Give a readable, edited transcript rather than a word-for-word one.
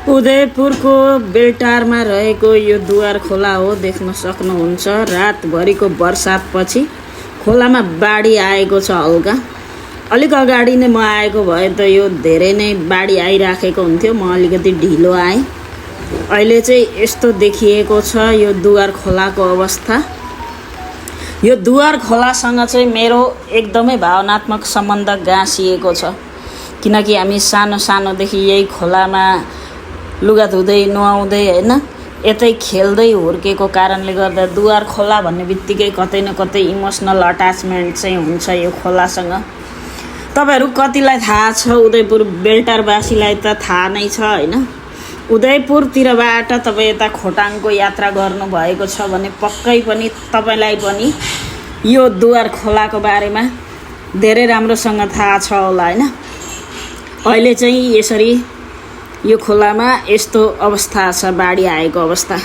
उदयपुरको बेलटारमा रहेको यो दुवार खोला हो, देख्न सक्नुहुन्छ। रातभरिको वर्षापछि खोलामा बाढी आएको छ। अलिक अगाडि नै म आएको भए त यो धेरै नै बाढी आइराखेको हुन्थ्यो। म अलिकति ढिलो आएँ। अहिले चाहिँ यस्तो देखिएको छ यो दुवार खोलाको अवस्था। यो दुवार खोलासँग चाहिँ मेरो एकदमै भावनात्मक सम्बन्ध गाँसिएको छ, किनकि हामी सानोदेखि यही खोलामा लुगा धुँदै नुहाउँदै होइन, यतै खेल्दै हुर्केको कारणले गर्दा दुवार खोला भन्ने बित्तिकै कतै न कतै इमोसनल अट्याचमेन्ट चाहिँ हुन्छ यो खोलासँग। तपाईँहरू कतिलाई थाहा छ, उदयपुर बेलटारवासीलाई त थाहा नै छ होइन। उदयपुरतिरबाट तपाईँ यता खोटाङको यात्रा गर्नुभएको छ भने पक्कै पनि तपाईँलाई पनि यो दुवार खोलाको बारेमा धेरै राम्रोसँग थाहा छ होला होइन। अहिले चाहिँ यसरी यो खोलामा यस्तो अवस्था छ, बाढी आएको अवस्था।